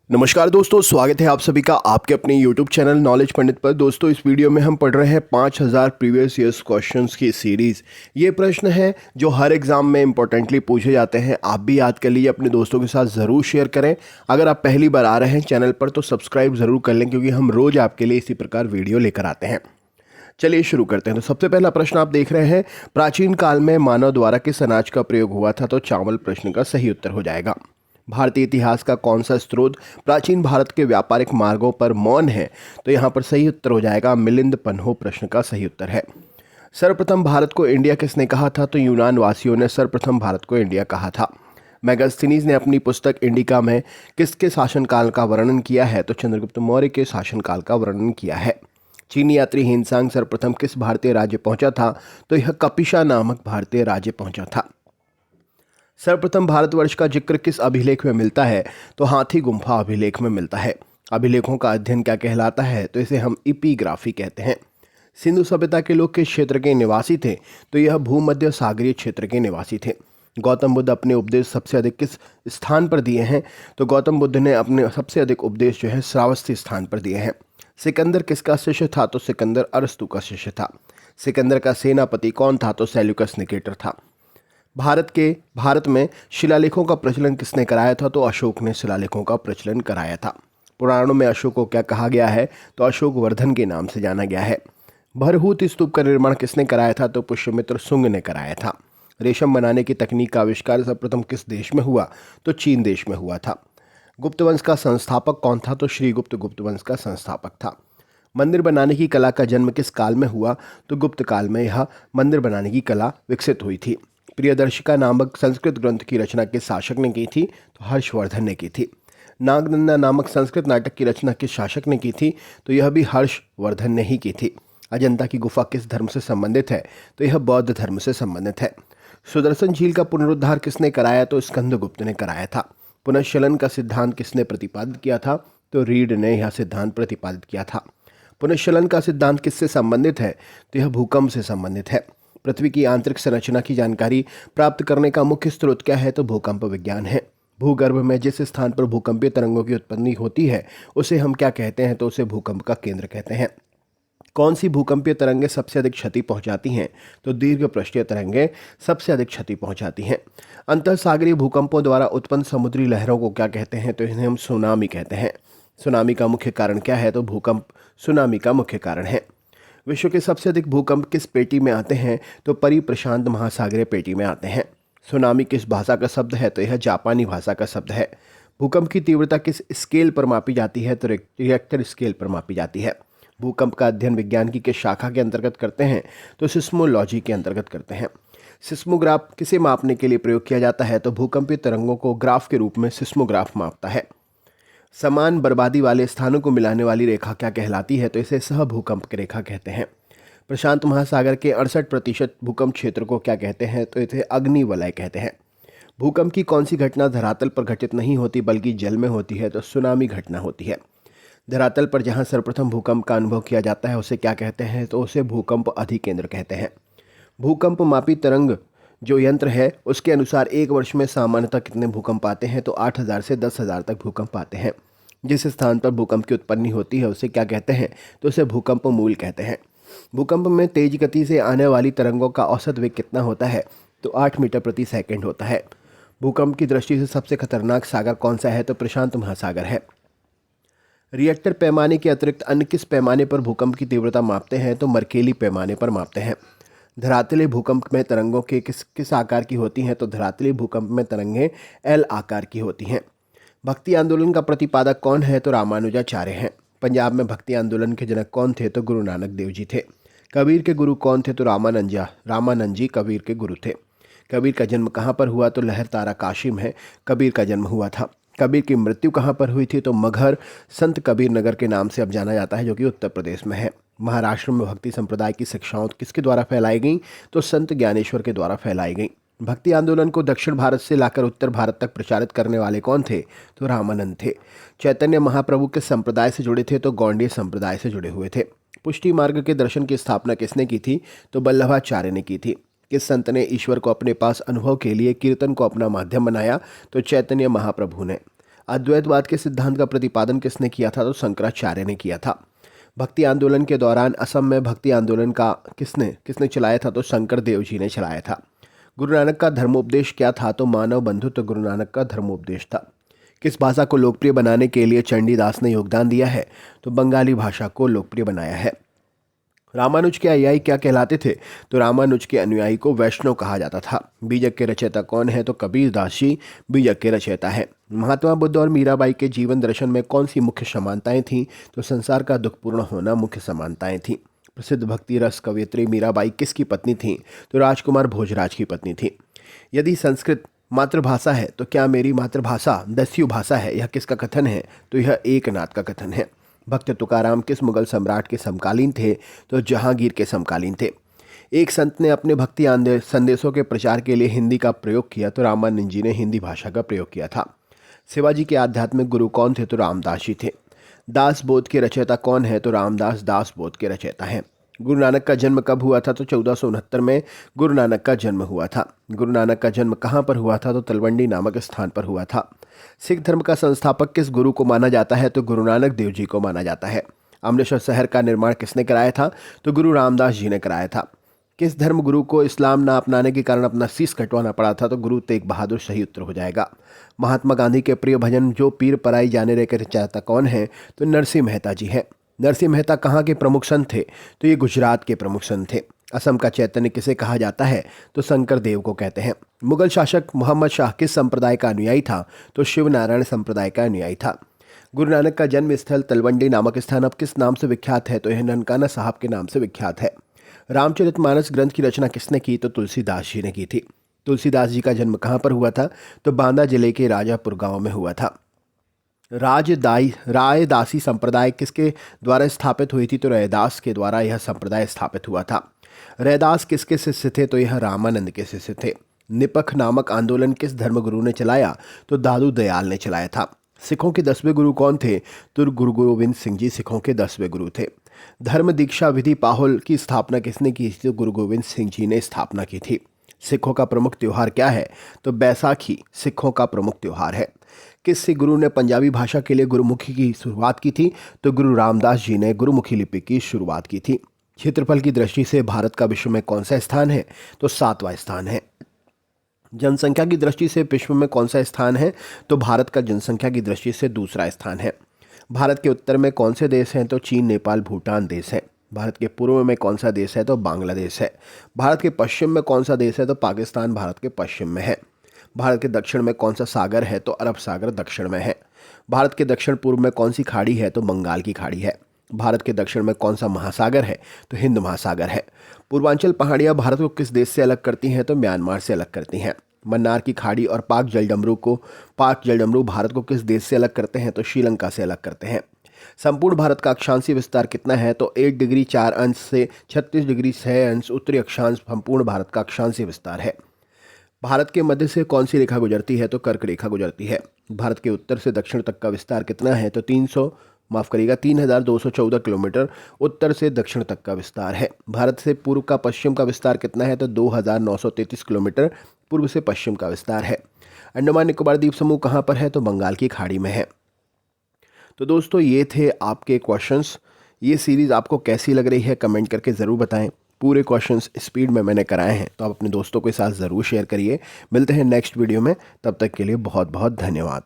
नमस्कार दोस्तों, स्वागत है आप सभी का आपके अपने YouTube चैनल नॉलेज पंडित पर। दोस्तों, इस वीडियो में हम पढ़ रहे हैं 5000 प्रीवियस ईयर्स क्वेश्चंस की सीरीज़। ये प्रश्न है जो हर एग्जाम में इंपॉर्टेंटली पूछे जाते हैं। आप भी याद कर लीजिए, अपने दोस्तों के साथ ज़रूर शेयर करें। अगर आप पहली बार आ रहे हैं चैनल पर तो सब्सक्राइब ज़रूर कर लें, क्योंकि हम रोज़ आपके लिए इसी प्रकार वीडियो लेकर आते हैं। चलिए शुरू करते हैं। तो सबसे पहला प्रश्न आप देख रहे हैं, प्राचीन काल में मानव द्वारा किस अनाज का प्रयोग हुआ था? तो चावल प्रश्न का सही उत्तर हो जाएगा। भारतीय इतिहास का कौन सा स्रोत प्राचीन भारत के व्यापारिक मार्गों पर मौन है? तो यहाँ पर सही उत्तर हो जाएगा मिलिंद पन्हो प्रश्न का सही उत्तर है। सर्वप्रथम भारत को इंडिया किसने कहा था? तो यूनान वासियों ने सर्वप्रथम भारत को इंडिया कहा था। मैगस्थनीज ने अपनी पुस्तक इंडिका में किसके शासनकाल का वर्णन किया है? तो चंद्रगुप्त मौर्य के शासनकाल का वर्णन किया है। चीनी यात्री हिनसांग सर्वप्रथम किस भारतीय राज्य पहुंचा था? तो यह कपिशा नामक भारतीय राज्य पहुंचा था। सर्वप्रथम भारतवर्ष का जिक्र किस अभिलेख में मिलता है? तो हाथी गुम्फा अभिलेख में मिलता है। अभिलेखों का अध्ययन क्या कहलाता है? तो इसे हम इपिग्राफी कहते हैं। सिंधु सभ्यता के लोग किस क्षेत्र के निवासी थे? तो यह भूमध्य सागरीय क्षेत्र के निवासी थे। गौतम बुद्ध अपने उपदेश सबसे अधिक किस स्थान पर दिए हैं? तो गौतम बुद्ध ने अपने सबसे अधिक उपदेश जो है श्रावस्ती स्थान पर दिए हैं। सिकंदर किसका शिष्य था? तो सिकंदर अरस्तु का शिष्य था। सिकंदर का सेनापति कौन था? तो सेल्यूकस निकेटर था। भारत में शिलालेखों का प्रचलन किसने कराया था? तो अशोक ने शिलालेखों का प्रचलन कराया था। पुराणों में अशोक को क्या कहा गया है? तो अशोक वर्धन के नाम से जाना गया है। भरहूत स्तूप का निर्माण किसने कराया था? तो पुष्यमित्र शुंग ने कराया था। रेशम बनाने की तकनीक का आविष्कार सर्वप्रथम किस देश में हुआ? तो चीन देश में हुआ था। गुप्त वंश का संस्थापक कौन था? तो श्रीगुप्त गुप्त वंश का संस्थापक था। मंदिर बनाने की कला का जन्म किस काल में हुआ? तो गुप्त काल में यह मंदिर बनाने की कला विकसित हुई थी। प्रियदर्शिका नामक संस्कृत ग्रंथ की रचना किस शासक ने की थी? तो हर्षवर्धन ने की थी। नागनंदा नामक संस्कृत नाटक की रचना किस शासक ने की थी? तो यह भी हर्षवर्धन ने ही की थी। अजंता की गुफा किस धर्म से संबंधित है? तो यह बौद्ध धर्म से संबंधित है। सुदर्शन झील का पुनरुद्धार किसने कराया? तो स्कंदगुप्त ने कराया था। पुनश्चलन का सिद्धांत किसने प्रतिपादित किया था? तो रीड ने यह सिद्धांत प्रतिपादित किया था। पुनश्चलन का सिद्धांत किससे संबंधित है? तो यह भूकंप से संबंधित है। पृथ्वी की आंतरिक संरचना की जानकारी प्राप्त करने का मुख्य स्रोत क्या है? तो भूकंप विज्ञान है। भूगर्भ में जिस स्थान पर भूकंपीय तरंगों की उत्पत्ति होती है उसे हम क्या कहते हैं? तो उसे भूकंप का केंद्र कहते हैं। कौन सी भूकंपीय तरंगें सबसे अधिक क्षति पहुंचाती हैं? तो दीर्घ पृष्ठीय तरंगें सबसे अधिक क्षति पहुंचाती हैं। अंतरसागरीय भूकंपों द्वारा उत्पन्न समुद्री लहरों को क्या कहते हैं? तो इन्हें हम सुनामी कहते हैं। सुनामी का मुख्य कारण क्या है? तो भूकंप सुनामी का मुख्य कारण है। विश्व के सबसे अधिक भूकंप किस पेटी में आते हैं? तो परिप्रशांत महासागरीय पेटी में आते हैं। सुनामी किस भाषा का शब्द है? तो यह जापानी भाषा का शब्द है। भूकंप की तीव्रता किस स्केल पर मापी जाती है? तो रिएक्टर स्केल पर मापी जाती है। भूकंप का अध्ययन विज्ञान की किस शाखा के अंतर्गत करते हैं? तो सिस्मोलॉजी के अंतर्गत करते हैं। सिस्मोग्राफ किसे मापने के लिए प्रयोग किया जाता है? तो भूकंपीय तरंगों को ग्राफ के रूप में सिस्मोग्राफ मापता है। समान बर्बादी वाले स्थानों को मिलाने वाली रेखा क्या कहलाती है? तो इसे सहभूकंप की रेखा कहते हैं। प्रशांत महासागर के 68% भूकंप क्षेत्र को क्या कहते हैं? तो इसे अग्नि वलय कहते हैं। भूकंप की कौन सी घटना धरातल पर घटित नहीं होती बल्कि जल में होती है? तो सुनामी घटना होती है। धरातल पर जहां सर्वप्रथम भूकंप का अनुभव किया जाता है उसे क्या कहते हैं? तो उसे भूकंप अधिकेंद्र कहते हैं। भूकंप मापी तरंग जो यंत्र है उसके अनुसार एक वर्ष में सामान्यतः कितने भूकंप आते हैं? तो 8000 से 10,000 तक भूकंप आते हैं। जिस स्थान पर भूकंप की उत्पत्ति होती है उसे क्या कहते हैं? तो उसे भूकंप मूल कहते हैं। भूकंप में तेज गति से आने वाली तरंगों का औसत वेग कितना होता है? तो 8 मीटर प्रति सेकंड होता है। भूकंप की दृष्टि से सबसे खतरनाक सागर कौन सा है? तो प्रशांत महासागर है। रिएक्टर पैमाने के अतिरिक्त अन्य किस पैमाने पर भूकंप की तीव्रता मापते हैं? तो मर्केली पैमाने पर मापते हैं। धरातलीय भूकंप में तरंगों के किस किस आकार की होती हैं? तो धरातलीय भूकंप में तरंगें एल आकार की होती हैं। भक्ति आंदोलन का प्रतिपादक कौन है? तो रामानुजाचार्य हैं। पंजाब में भक्ति आंदोलन के जनक कौन थे? तो गुरु नानक देव जी थे। कबीर के गुरु कौन थे? तो रामानंद जी कबीर के गुरु थे। कबीर का जन्म कहाँ पर हुआ? तो लहरतारा काशी में कबीर का जन्म हुआ था। कबीर की मृत्यु कहाँ पर हुई थी? तो मगहर संत कबीर नगर के नाम से अब जाना जाता है, जो कि उत्तर प्रदेश में है। महाराष्ट्र में भक्ति संप्रदाय की शिक्षाओं किसके द्वारा फैलाई गई? तो संत ज्ञानेश्वर के द्वारा फैलाई गई। भक्ति आंदोलन को दक्षिण भारत से लाकर उत्तर भारत तक प्रचारित करने वाले कौन थे? तो रामानंद थे। चैतन्य महाप्रभु किस संप्रदाय से जुड़े थे? तो गौड़ीय संप्रदाय से जुड़े हुए थे। पुष्टि मार्ग के दर्शन की स्थापना किसने की थी? तो वल्लभाचार्य ने की थी। किस संत ने ईश्वर को अपने पास अनुभव के लिए कीर्तन को अपना माध्यम बनाया? तो चैतन्य महाप्रभु ने। अद्वैतवाद के सिद्धांत का प्रतिपादन किसने किया था? तो शंकराचार्य ने किया था। भक्ति आंदोलन के दौरान असम में भक्ति आंदोलन का किसने किसने चलाया था? तो शंकर देव जी ने चलाया था। गुरु नानक का धर्मोपदेश क्या था? तो मानव बंधुत्व गुरु नानक का धर्मोपदेश था। किस भाषा को लोकप्रिय बनाने के लिए चंडीदास ने योगदान दिया है? तो बंगाली भाषा को लोकप्रिय बनाया है। रामानुज के अनुयायी क्या कहलाते थे? तो रामानुज के अनुयायी को वैष्णव कहा जाता था। बीजक के रचयिता कौन है? तो कबीर दास जी बीजक के रचयिता है। महात्मा बुद्ध और मीराबाई के जीवन दर्शन में कौन सी मुख्य समानताएं थीं? तो संसार का दुखपूर्ण होना मुख्य समानताएं थीं। प्रसिद्ध भक्ति रस कवयित्री मीराबाई किसकी पत्नी थीं? तो राजकुमार भोजराज की पत्नी थी। यदि संस्कृत मातृभाषा है तो क्या मेरी मातृभाषा दस्यु भाषा है? यह किसका कथन है? तो यह एकनाथ का कथन है। भक्त तुकाराम किस मुगल सम्राट के समकालीन थे? तो जहांगीर के समकालीन थे। एक संत ने अपने भक्ति संदेशों के प्रचार के लिए हिंदी का प्रयोग किया, तो रामानंद जी ने हिंदी भाषा का प्रयोग किया था। शिवाजी के आध्यात्मिक गुरु कौन थे? तो रामदास जी थे। दास बोध के रचयिता कौन है? तो रामदास दास बोध के रचयिता हैं। गुरु नानक का जन्म कब हुआ था? तो 1469 में गुरु नानक का जन्म हुआ था। गुरु नानक का जन्म कहाँ पर हुआ था? तो तलवंडी नामक स्थान पर हुआ था। सिख धर्म का संस्थापक किस गुरु को माना जाता है? तो गुरु नानक देव जी को माना जाता है। अमृतसर शहर का निर्माण किसने कराया था? तो गुरु रामदास जी ने कराया था। किस धर्म गुरु को इस्लाम न अपनाने के कारण अपना शीश कटवाना पड़ा था? तो गुरु तेग बहादुर सही उत्तर हो जाएगा। महात्मा गांधी के प्रिय भजन जो पीर पराई जाने रे के रचयिता कौन है? तो नरसिंह मेहता जी हैं। नरसिंह मेहता कहाँ के प्रमुख संत थे? तो ये गुजरात के प्रमुख संत थे। असम का चैतन्य किसे कहा जाता है? तो शंकर देव को कहते हैं। मुगल शासक मोहम्मद शाह किस संप्रदाय का अनुयायी था? तो शिव नारायण संप्रदाय का अनुयायी था। गुरु नानक का जन्म स्थल तलवंडी नामक स्थान अब किस नाम से विख्यात है? तो यह ननकाना साहब के नाम से विख्यात है। रामचरितमानस ग्रंथ की रचना किसने की? तो तुलसीदास जी ने की थी। तुलसीदास जी का जन्म कहाँ पर हुआ था? तो बांदा जिले के राजापुर गांव में हुआ था। रायदासी संप्रदाय किसके द्वारा स्थापित हुई थी? तो रैदास के द्वारा यह संप्रदाय स्थापित हुआ था। रैदास किसके शिष्य थे? तो यह रामानंद के शिष्य थे। निपख नामक आंदोलन किस धर्मगुरु ने चलाया? तो दादू दयाल ने चलाया था। सिखों के 10वें गुरु कौन थे? तो गुरु गोविंद सिंह जी सिखों के 10वें गुरु थे। धर्म दीक्षा विधि पाहुल की स्थापना किसने की थी? तो गुरु गोविंद सिंह जी ने स्थापना की थी। सिखों का प्रमुख त्योहार क्या है? तो बैसाखी सिखों का प्रमुख त्योहार है। किस सिख गुरु ने पंजाबी भाषा के लिए गुरुमुखी की शुरुआत की थी? तो गुरु रामदास जी ने गुरुमुखी लिपि की शुरुआत की थी। क्षेत्रफल की दृष्टि से भारत का विश्व में कौन सा स्थान है? तो 7वां स्थान है। जनसंख्या की दृष्टि से विश्व में कौन सा स्थान है? तो भारत का जनसंख्या की दृष्टि से दूसरा स्थान है। भारत के उत्तर में कौन से देश हैं? तो चीन, नेपाल, भूटान देश है। भारत के पूर्व में कौन सा देश है? तो बांग्लादेश है। भारत के पश्चिम में कौन सा देश है? तो पाकिस्तान भारत के पश्चिम में है। भारत के दक्षिण में कौन सा सागर है? तो अरब सागर दक्षिण में है। भारत के दक्षिण पूर्व में कौन सी खाड़ी है? तो बंगाल की खाड़ी है। भारत के दक्षिण में कौन सा महासागर है? तो हिंद महासागर है। पूर्वांचल पहाड़ियाँ भारत को किस देश से अलग करती हैं? तो म्यांमार से अलग करती हैं। मन्नार की खाड़ी और पाक जलडमरू भारत को किस देश से अलग करते हैं? तो श्रीलंका से अलग करते हैं। संपूर्ण भारत का अक्षांशीय विस्तार कितना है? तो 1 डिग्री 4 अंश से 36 डिग्री 6 अंश उत्तरी अक्षांश संपूर्ण भारत का अक्षांशीय विस्तार है। भारत के मध्य से कौन सी रेखा गुजरती है? तो कर्क रेखा गुजरती है। भारत के उत्तर से दक्षिण तक का विस्तार कितना है? तो 3214 किलोमीटर उत्तर से दक्षिण तक का विस्तार है। भारत से पूर्व का पश्चिम का विस्तार कितना है? तो 2933 किलोमीटर पूर्व से पश्चिम का विस्तार है। अंडमान निकोबार द्वीप समूह कहाँ पर है? तो बंगाल की खाड़ी में है। तो दोस्तों ये थे आपके क्वेश्चंस। ये सीरीज़ आपको कैसी लग रही है कमेंट करके ज़रूर बताएं। पूरे क्वेश्चंस स्पीड में मैंने कराए हैं, तो आप अपने दोस्तों के साथ ज़रूर शेयर करिए। मिलते हैं नेक्स्ट वीडियो में, तब तक के लिए बहुत बहुत धन्यवाद।